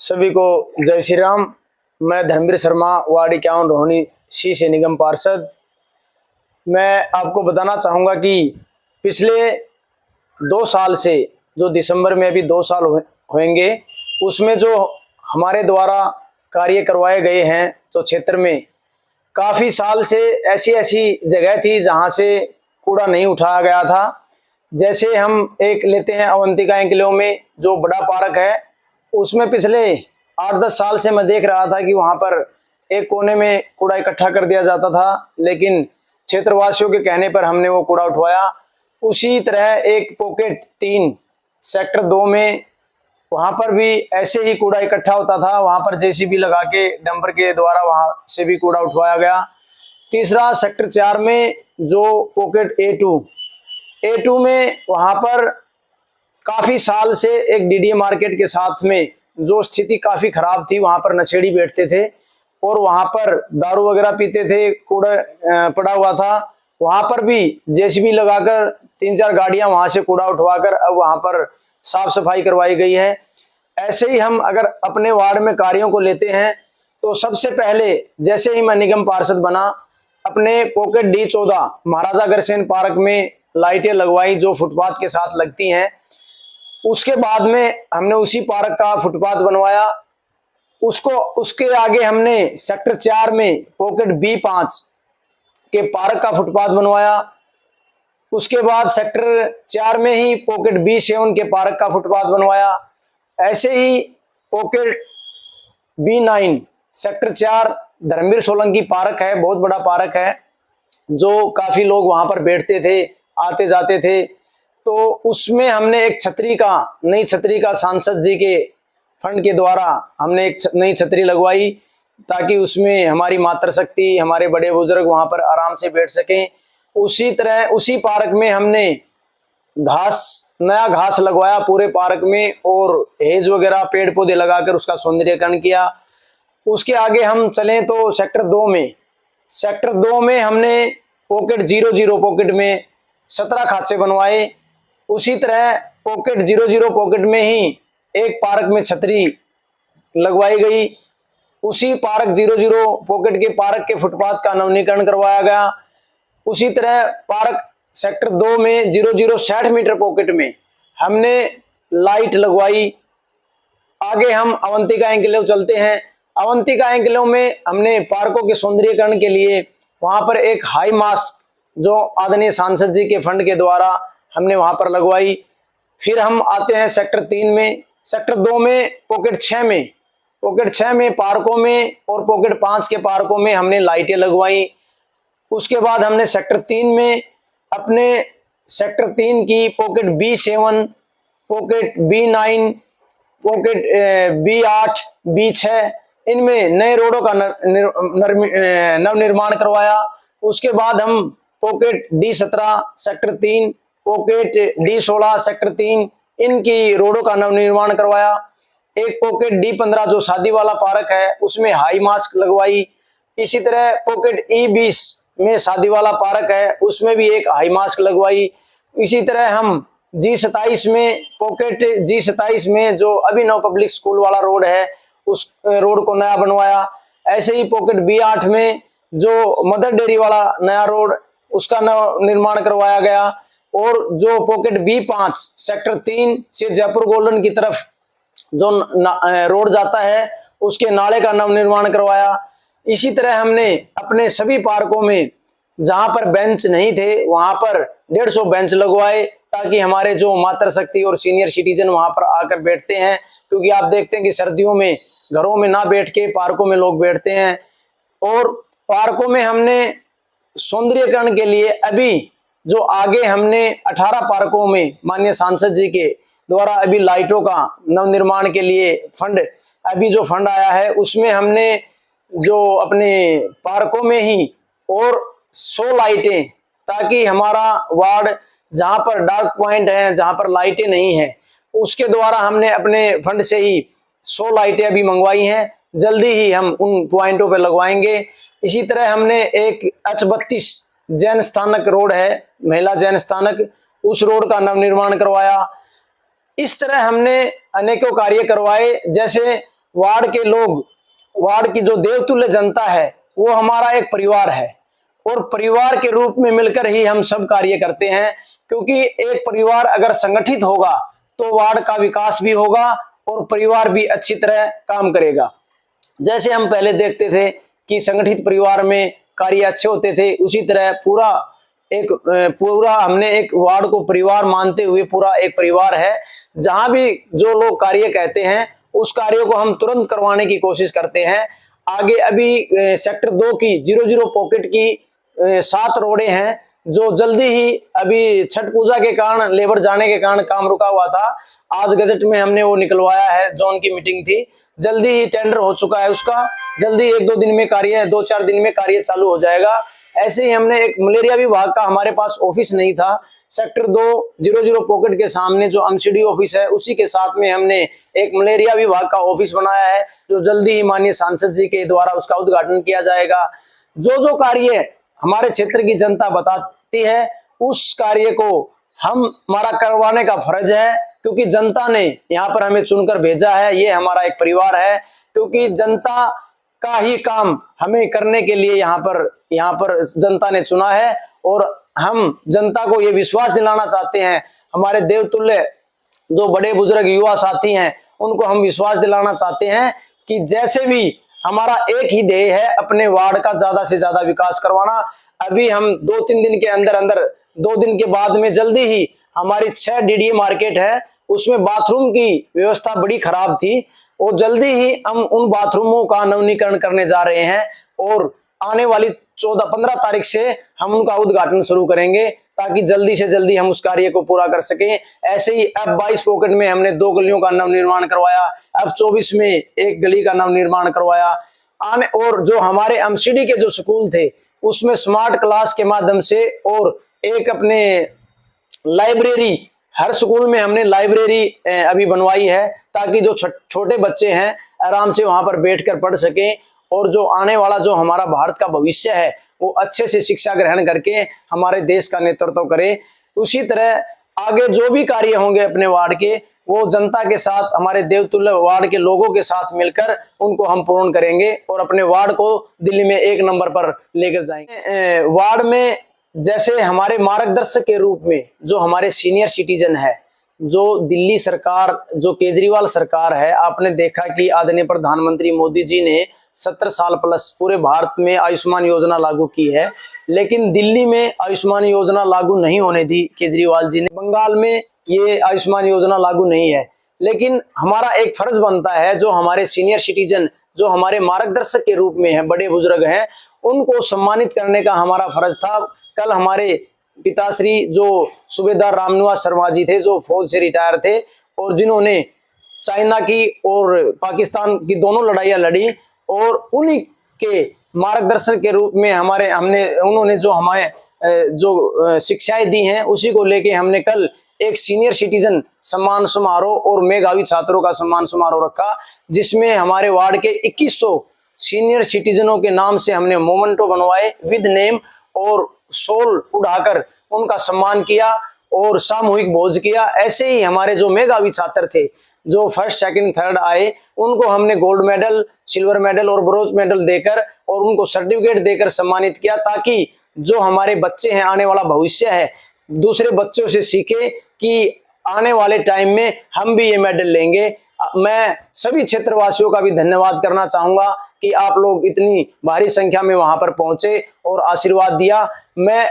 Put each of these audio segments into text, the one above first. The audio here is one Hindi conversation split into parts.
सभी को जय श्री राम। मैं धर्मवीर शर्मा, वार्ड 51 रोहिणी सी से निगम पार्षद। मैं आपको बताना चाहूँगा कि पिछले 2 साल से, जो दिसंबर में अभी 2 साल होंगे, उसमें जो हमारे द्वारा कार्य करवाए गए हैं, तो क्षेत्र में काफ़ी साल से ऐसी ऐसी जगह थी जहाँ से कूड़ा नहीं उठाया गया था। जैसे हम एक लेते हैं अवंतिका एंकलेव में जो बड़ा पार्क है, उसमें पिछले 8-10 साल से मैं देख रहा था कि वहाँ पर एक कोने में कूड़ा इकट्ठा कर दिया जाता था, लेकिन क्षेत्रवासियों के कहने पर हमने वो कूड़ा उठवाया। उसी तरह एक पॉकेट 3 सेक्टर 2 में वहाँ पर भी ऐसे ही कूड़ा इकट्ठा होता था। वहाँ पर जेसीबी लगा के डंपर के द्वारा वहाँ से भी कूड़ा उठवाया गया। तीसरा सेक्टर 4 में जो पॉकेट A2 में, वहाँ पर काफ़ी साल से एक डीडीए मार्केट के साथ में जो स्थिति काफ़ी ख़राब थी, वहाँ पर नशेड़ी बैठते थे और वहाँ पर दारू वगैरह पीते थे, कूड़ा पड़ा हुआ था। वहाँ पर भी जेसीबी लगाकर 3-4 गाड़ियाँ वहाँ से कूड़ा उठवाकर अब वहाँ पर साफ सफाई करवाई गई है। ऐसे ही हम अगर अपने वार्ड में कार्यों को लेते हैं तो सबसे पहले जैसे ही मैं निगम पार्षद बना, अपने pocket D14 Maharaja Agrasen park में लाइटें लगवाई जो फुटपाथ के साथ लगती हैं। उसके बाद में हमने उसी पार्क का फुटपाथ बनवाया। उसके आगे हमने सेक्टर 4 में पॉकेट B5 के पार्क का फुटपाथ बनवाया। उसके बाद सेक्टर 4 में ही पॉकेट B7 के पार्क का फुटपाथ बनवाया। ऐसे ही pocket B9 sector 4 Dharamvir Solanki park है, बहुत बड़ा पार्क है, जो काफ़ी लोग वहाँ पर बैठते थे, आते जाते थे। तो उसमें हमने एक नई छतरी का सांसद जी के फंड के द्वारा हमने एक नई छतरी लगवाई, ताकि उसमें हमारी मातृशक्ति, हमारे बड़े बुजुर्ग वहाँ पर आराम से बैठ सकें। उसी तरह उसी पार्क में हमने नया घास लगवाया पूरे पार्क में, और हेज वगैरह पेड़ पौधे लगाकर उसका सौंदर्यीकरण किया। उसके आगे हम चलें तो सेक्टर 2 में हमने पॉकेट 00 पॉकेट में 17 खाचे बनवाए। उसी तरह पॉकेट 00 पॉकेट में ही एक पार्क में छतरी लगवाई गई। उसी पार्क 00 पॉकेट के पार्क के फुटपाथ का नवीनीकरण करवाया गया। उसी तरह पार्क सेक्टर 2 में 00 60 मीटर पॉकेट में हमने लाइट लगवाई। आगे हम अवंतिका एंकलेव चलते हैं। अवंतिका एंकलेव में हमने पार्कों के सौंदर्यीकरण के लिए वहाँ पर एक हाई मास्क जो आदरणीय सांसद जी के फंड के द्वारा हमने वहाँ पर लगवाई। फिर हम आते हैं सेक्टर 3 में। सेक्टर 2 में पॉकेट 6 में पार्कों में और पॉकेट 5 के पार्कों में हमने लाइटें लगवाई। उसके बाद हमने सेक्टर 3 में अपने सेक्टर 3 की pocket B7, pocket B9, pocket B8, B6, इनमें नए रोडों का नवनिर्माण करवाया। उसके बाद हम pocket D17 sector 3, pocket D16 sector 3, इनकी रोडों का नवनिर्माण करवाया। एक पॉकेट D15 जो शादी वाला पार्क है, उसमें हाई मास्क लगवाई। इसी तरह पॉकेट E20 में शादी वाला पार्क है, उसमें भी एक हाई मास्क लगवाई। इसी तरह हम G27 में पॉकेट G27 में जो अभिनव पब्लिक स्कूल वाला रोड है, उस रोड को नया बनवाया। ऐसे ही पॉकेट B8 में जो मदर डेयरी वाला नया रोड, उसका निर्माण करवाया गया। और जो पॉकेट B5 सेक्टर 3 से जयपुर गोल्डन की तरफ जो रोड जाता है, उसके नाले का नवनिर्माण करवाया। इसी तरह हमने अपने सभी पार्कों में जहां पर बेंच नहीं थे, वहां पर 150 बेंच लगवाए, ताकि हमारे जो मातृशक्ति और सीनियर सिटीजन वहां पर आकर बैठते हैं। क्योंकि आप देखते हैं कि सर्दियों में घरों में ना बैठ के पार्कों में लोग बैठते हैं। और पार्कों में हमने सौंदर्यीकरण के लिए अभी जो आगे हमने 18 पार्कों में माननीय सांसद जी के द्वारा अभी लाइटों का नवनिर्माण के लिए जो फंड आया है, उसमें हमने जो अपने पार्कों में ही और 100 लाइटें, ताकि हमारा वार्ड जहां पर डार्क पॉइंट है, जहां पर लाइटें नहीं है, उसके द्वारा हमने अपने फंड से ही 100 लाइटें अभी मंगवाई हैं। जल्दी ही हम उन पॉइंटों पर लगवाएंगे। इसी तरह हमने एक H32 जैन स्थानक रोड है, महिला जैन स्थानक, उस रोड का नवनिर्माण करवाया। इस तरह हमने अनेकों कार्य करवाए। जैसे वार्ड के लोग, वार्ड की जो देवतुल्य जनता है वो हमारा एक परिवार है, और परिवार के रूप में मिलकर ही हम सब कार्य करते हैं। क्योंकि एक परिवार अगर संगठित होगा तो वार्ड का विकास भी होगा और परिवार भी अच्छी तरह काम करेगा। जैसे हम पहले देखते थे कि संगठित परिवार में कार्य अच्छे होते थे, उसी तरह पूरा हमने एक वार्ड को परिवार मानते हुए पूरा एक परिवार है। जहां भी जो लोग कार्य कहते हैं उस कार्य को हम तुरंत करवाने की कोशिश करते हैं। आगे अभी सेक्टर 2 की 00 पॉकेट की 7 रोडें हैं जो जल्दी ही, अभी छठ पूजा के कारण लेबर जाने के कारण काम रुका हुआ था, आज गजट में हमने वो निकलवाया है। जोन की मीटिंग थी, जल्दी ही टेंडर हो चुका है उसका, जल्दी 1-2 दिन में कार्य, 2-4 दिन में कार्य चालू हो जाएगा। ऐसे ही हमने एक मलेरिया विभाग का, हमारे पास ऑफिस नहीं था, सेक्टर 2 00 पॉकेट के सामने जो एमसीडी ऑफिस है उसी के साथ में हमने एक मलेरिया विभाग का ऑफिस बनाया है, जो जल्दी ही माननीय सांसद जी के द्वारा उसका उद्घाटन किया जाएगा। जो कार्य हमारे क्षेत्र की जनता बताती है उस कार्य को हमारा करवाने का फर्ज है, क्योंकि जनता ने यहाँ पर हमें चुनकर भेजा है, ये हमारा एक परिवार है। क्योंकि जनता का ही काम हमें करने के लिए यहाँ पर जनता ने चुना है, और हम जनता को ये विश्वास दिलाना चाहते हैं, हमारे देवतुल्य जो बड़े बुजुर्ग युवा साथी हैं उनको हम विश्वास दिलाना चाहते हैं कि जैसे भी हमारा एक ही ध्येय है, अपने वार्ड का ज्यादा से ज्यादा विकास करवाना। अभी हम 2-3 दिन के अंदर 2 दिन के बाद में जल्दी ही हमारी 6 डीडीए मार्केट है, उसमें बाथरूम की व्यवस्था बड़ी खराब थी, और जल्दी ही हम उन बाथरूमों का नवीनीकरण करने जा रहे हैं, और आने वाली 14-15 तारीख से हम उनका उद्घाटन शुरू करेंगे, ताकि जल्दी से जल्दी हम उस कार्य को पूरा कर सकें। ऐसे ही अब 22 पॉकेट में हमने 2 गलियों का नवनिर्माण करवाया, अब 24 में 1 गली का नवनिर्माण करवाया। और जो हमारे एमसीडी के जो स्कूल थे उसमें स्मार्ट क्लास के माध्यम से, और एक अपने लाइब्रेरी, हर स्कूल में हमने लाइब्रेरी अभी बनवाई है, ताकि जो छोटे बच्चे हैं आराम से वहां पर बैठकर पढ़ सकें, और जो आने वाला जो हमारा भारत का भविष्य है वो अच्छे से शिक्षा ग्रहण करके हमारे देश का नेतृत्व करे। उसी तरह आगे जो भी कार्य होंगे अपने वार्ड के, वो जनता के साथ, हमारे देवतुल्य वार्ड के लोगों के साथ मिलकर उनको हम पूर्ण करेंगे, और अपने वार्ड को दिल्ली में 1 नंबर पर लेकर जाएंगे। वार्ड में जैसे हमारे मार्गदर्शक के रूप में जो हमारे सीनियर सिटीजन है, जो दिल्ली सरकार, जो केजरीवाल सरकार है, आपने देखा कि आदरणीय प्रधानमंत्री मोदी जी ने 17 साल प्लस पूरे भारत में आयुष्मान योजना लागू की है, लेकिन दिल्ली में आयुष्मान योजना लागू नहीं होने दी केजरीवाल जी ने। बंगाल में ये आयुष्मान योजना लागू नहीं है, लेकिन हमारा एक फर्ज बनता है, जो हमारे सीनियर सिटीजन, जो हमारे मार्गदर्शक के रूप में है, बड़े बुजुर्ग हैं, उनको सम्मानित करने का हमारा फर्ज था। कल हमारे पिताश्री जो सूबेदार रामनिवास शर्मा जी थे, जो फौज से रिटायर थे, और जिन्होंने चाइना की और पाकिस्तान की दोनों लड़ाइयाँ लड़ी, और उन्हीं के मार्गदर्शन के रूप में उन्होंने जो हमें जो शिक्षाएं दी हैं, उसी को लेके हमने कल एक सीनियर सिटीजन सम्मान समारोह और मेधावी छात्रों का सम्मान समारोह रखा, जिसमें हमारे वार्ड के 2100 सीनियर सिटीजनों के नाम से हमने मोमेंटो बनवाए विद नेम, और शॉल उड़ाकर उनका सम्मान किया और सामूहिक भोज किया। ऐसे ही हमारे जो मेधावी छात्र थे, जो 1st, 2nd, 3rd आए, उनको हमने गोल्ड मेडल, सिल्वर मेडल और ब्रोंज मेडल देकर और उनको सर्टिफिकेट देकर सम्मानित किया, ताकि जो हमारे बच्चे हैं, आने वाला भविष्य है, दूसरे बच्चों से सीखे कि आने वाले टाइम में हम भी ये मेडल लेंगे। मैं सभी क्षेत्रवासियों का भी धन्यवाद करना चाहूंगा कि आप लोग इतनी भारी संख्या में वहां पर पहुंचे और आशीर्वाद दिया। मैं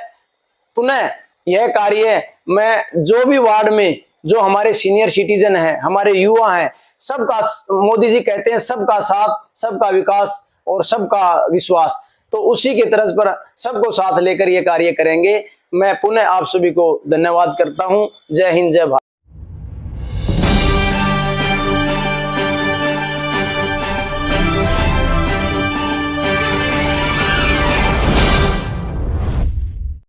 पुनः यह कार्य, मैं जो भी वार्ड में जो हमारे सीनियर सिटीजन हैं, हमारे युवा हैं, सबका, मोदी जी कहते हैं सबका साथ, सबका विकास और सबका विश्वास, तो उसी के तरज पर सबको साथ लेकर ये कार्य करेंगे। मैं पुनः आप सभी को धन्यवाद करता हूं। जय हिंद, जय भारत।